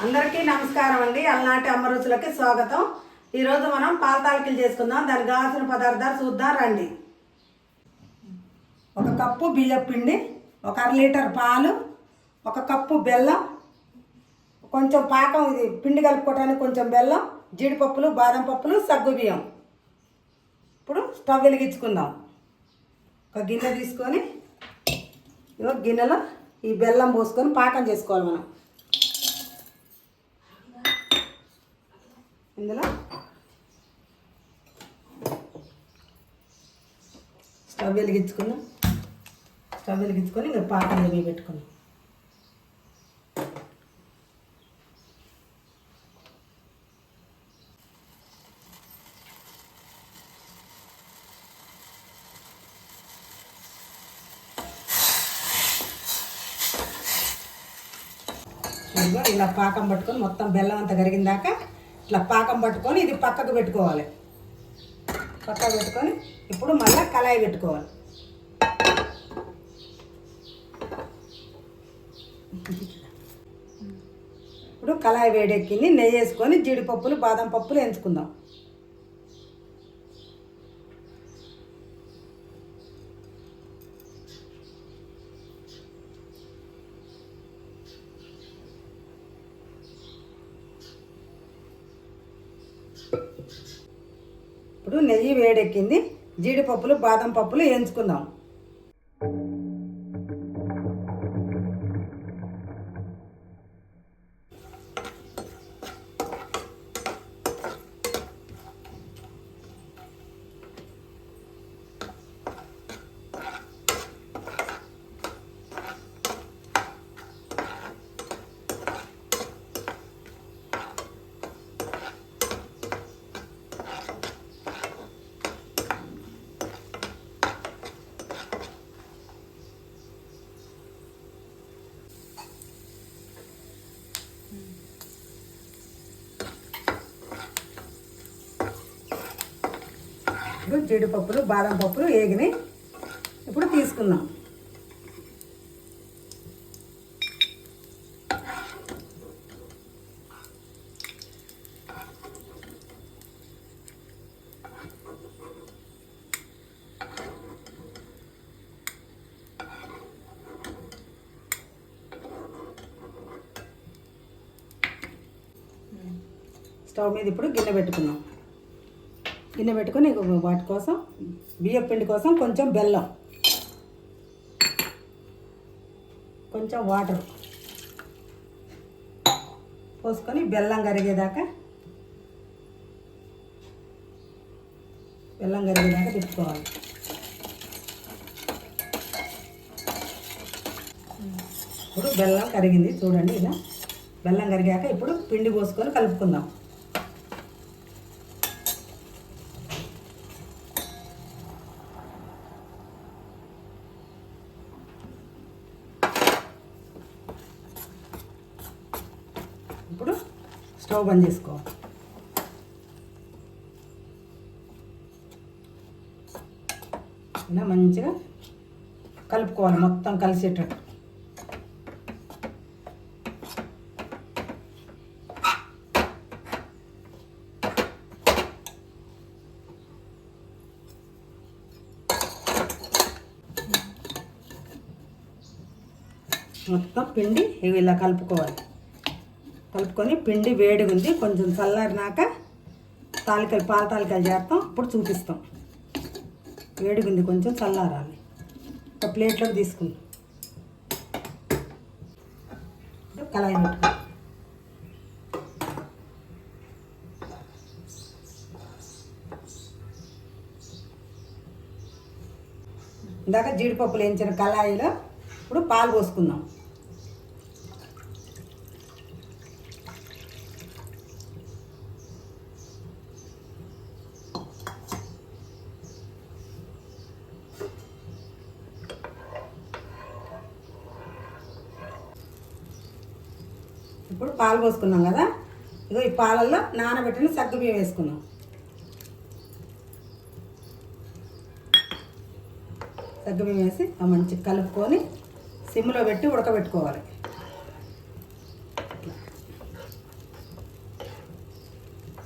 అందరికీ నమస్కారం అండి. అలనాటి అమ్మ రుచులకి స్వాగతం. ఈరోజు మనం పాల తాలికలు చేసుకుందాం. దానికి కావాల్సిన పదార్థాలు చూద్దాం రండి. ఒక కప్పు బియ్యం పిండి, ఒక 1/2 లీటర్ పాలు, ఒక కప్పు బెల్లం, కొంచెం పాకం, ఇది పిండి కలుపుకోవడానికి కొంచెం బెల్లం, జీడిపప్పులు, బాదం పప్పులు, సగ్గుబియ్యం. ఇప్పుడు స్టవ్ వెలిగించుకుందాం. ఒక గిన్నె తీసుకొని గిన్నెలో ఈ బెల్లం పోసుకొని పాకం చేసుకోవాలి. మనం ఇందులో స్టవ్ వెలిగించుకుందాం. స్టవ్ వెలిగించుకొని ఇంకా పాకం ఏమి పెట్టుకుందాం. ఇలా పాకం పట్టుకొని మొత్తం బెల్లం అంతా కరిగిందాక ఇట్లా పాకం పట్టుకొని ఇది పక్కకు పెట్టుకోవాలి. పక్కకు పెట్టుకొని ఇప్పుడు మళ్ళీ కళాయి పెట్టుకోవాలి. ఇప్పుడు కళాయి వేడెక్కింది. నెయ్యి వేసుకొని జీడిపప్పులు, బాదం పప్పులు ఎంచుకుందాం. ఇప్పుడు నెయ్యి వేడెక్కింది. జీడిపప్పులు, బాదం పప్పులు వేయించుకుందాం. ఇప్పుడు జీడిపప్పులు, బాదం పప్పులు వేగినాయి. ఇప్పుడు తీసుకుందాం. స్టవ్ మీద ఇప్పుడు గిన్నె పెట్టుకుందాం. గిన్నె పెట్టుకొని వాటి కోసం బియ్యం పిండి కోసం కొంచెం బెల్లం, కొంచెం వాటర్ పోసుకొని బెల్లం కరిగేదాకా తిప్పుకోవాలి. ఇప్పుడు బెల్లం కరిగింది చూడండి. ఇలా బెల్లం కరిగాక ఇప్పుడు పిండి పోసుకొని కలుపుకుందాం. ఇప్పుడు స్టవ్ బంద్ చేసుకోవాలి. ఇలా మంచిగా కలుపుకోవాలి మొత్తం కలిసేటట్టు. మొత్తం పిండి ఇలా కలుపుకోవాలి. కలుపుకొని పిండి వేడిగా ఉంది, కొంచెం చల్లారినాక తాలికలు, పాల తాలికలు చేస్తాం. అప్పుడు చూపిస్తాం. వేడిగా ఉంది, కొంచెం చల్లారాలి. ఒక ప్లేట్లోకి తీసుకుందాం. కళాయి పెట్టుకో. ఇందాక జీడిపప్పులు వేయించిన కళాయిలో ఇప్పుడు పాలు పోసుకుందాం. ఇప్పుడు పాలు పోసుకున్నాం కదా, ఇగో ఈ పాలల్లో నానబెట్టిన సగ్గుబియ్యం వేసుకున్నాం. సగ్గుబియ్యం వేసి మంచిగా కలుపుకొని సిమ్లో పెట్టి ఉడకబెట్టుకోవాలి.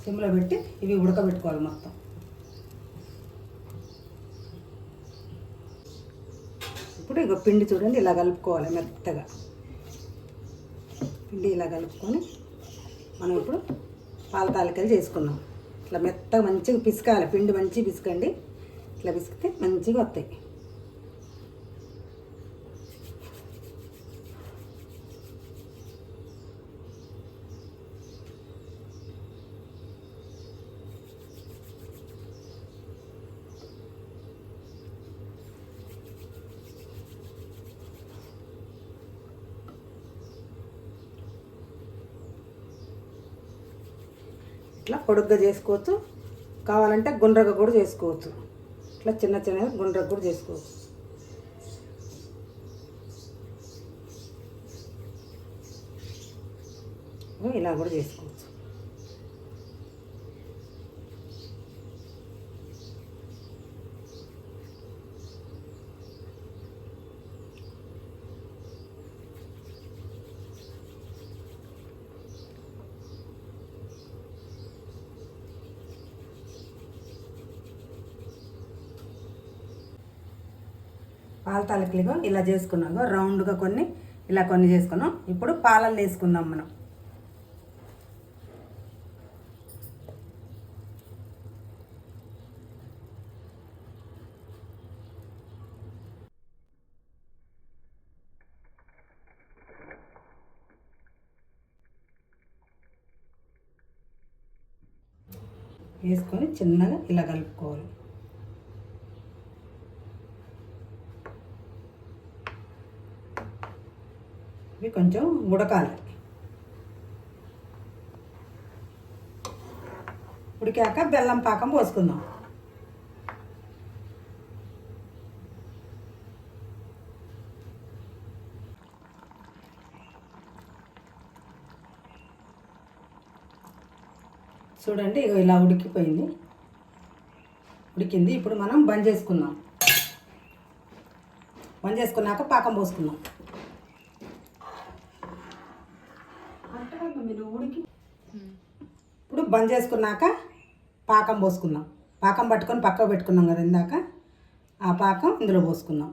సిమ్లో పెట్టి ఇవి ఉడకబెట్టుకోవాలి మొత్తం. ఇప్పుడు ఇక పిండి చూడండి ఇలా కలుపుకోవాలి మెత్తగా. పిండి ఇలా కలుపుకొని మనం ఇప్పుడు పాల తాలికలు చేసుకుందాం. ఇట్లా మెత్తగా మంచిగా పిసకాలి, పిండి మంచిగా పిసకండి. ఇట్లా పిసికితే మంచిగా వస్తాయి. ఇట్లా పొడుగ్గా చేసుకోవచ్చు, కావాలంటే గుండ్రగా కూడా చేసుకోవచ్చు. ఇట్లా చిన్న చిన్నగా గుండ్రగా కూడా చేసుకోవచ్చు. ఇలా కూడా చేసుకోవచ్చు. పాల తాలికలుగా ఇలా చేసుకున్నాము. రౌండ్గా కొన్ని ఇలా కొన్ని చేసుకున్నాం. ఇప్పుడు పాలల్లో వేసుకుందాం మనం. వేసుకొని చిన్నగా ఇలా కలుపుకోవాలి. ఇవి కొంచెం ఉడకాలి. ఉడికాక బెల్లం పాకం పోసుకుందాం. చూడండి ఇలా ఉడికిపోయింది, ఉడికింది. ఇప్పుడు మనం బంద్ చేసుకుందాం. బంద్ చేసుకున్నాక పాకం పోసుకుందాం. ఇప్పుడు బంద్ చేసుకున్నాక పాకం పోసుకుందాం. పాకం పట్టుకొని పక్కకు పెట్టుకున్నాం కదా ఇందాక, ఆ పాకం ఇందులో పోసుకుందాం.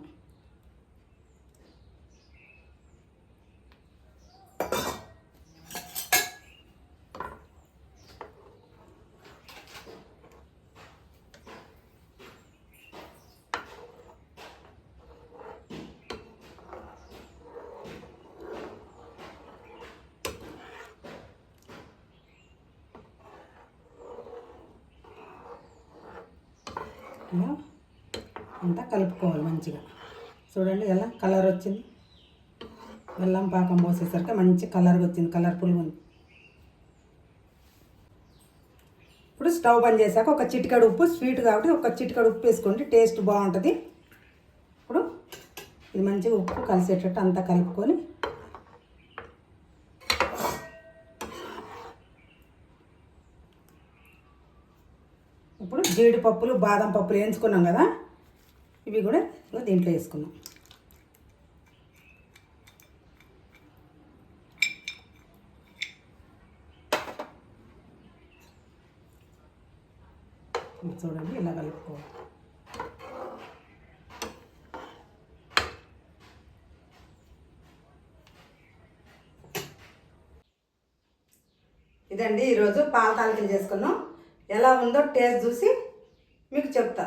ఇలా అంతా కలుపుకోవాలి మంచిగా. చూడండి ఎలా కలర్ వచ్చింది. బెల్లం పాకం పోసేసరికి మంచి కలర్గా వచ్చింది, కలర్ఫుల్గా ఉంది. ఇప్పుడు స్టవ్ బంద్ చేశాక ఒక చిటికెడు ఉప్పు, స్వీట్ కాబట్టి ఒక చిటికెడు ఉప్పు వేసుకోండి, టేస్ట్ బాగుంటుంది. ఇప్పుడు ఇది మంచిగా ఉప్పు కలిసేటట్టు అంతా కలుపుకొని ఇప్పుడు జీడిపప్పులు బాదం పప్పులు వేయించుకున్నాం కదా, ఇవి కూడా దీంట్లో వేసుకున్నాం. చూడండి ఇలా కలుపుకోవాలి. ఇదండి ఈరోజు పాల తాలికలు చేసుకున్నాం. ఎలా ఉందో టేస్ట్ చూసి మీకు చెప్తా.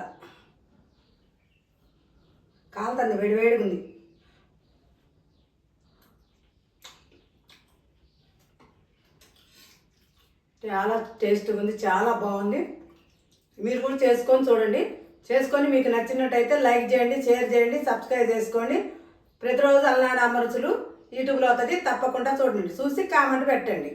కాలుతుంది, వేడివేడిగా ఉంది. చాలా టేస్ట్గా ఉంది, చాలా బాగుంది. మీరు కూడా చేసుకొని చూడండి. చేసుకొని మీకు నచ్చినట్టయితే లైక్ చేయండి, షేర్ చేయండి, సబ్స్క్రైబ్ చేసుకోండి. ప్రతిరోజు అలనాడు అమరుచులు యూట్యూబ్లో అవుతుంది, తప్పకుండా చూడండి. చూసి కామెంట్ పెట్టండి.